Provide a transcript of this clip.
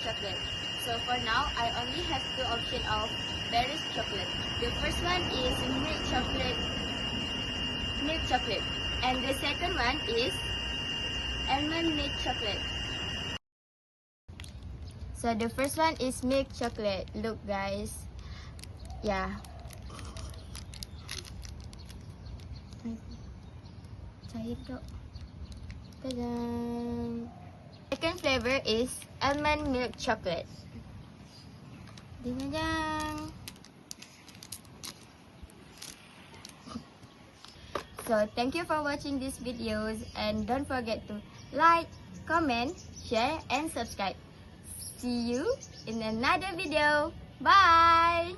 chocolate. So for now, I only have two options of berries chocolate. The first one is milk chocolate, and the second one is almond milk chocolate. So the first one is milk chocolate. Look guys. Yeah. Cair dok. Ta-da! Second flavor is almond milk chocolate. Ding-dang. So thank you for watching these videos, and don't forget to like, comment, share, and subscribe. See you in another video. Bye!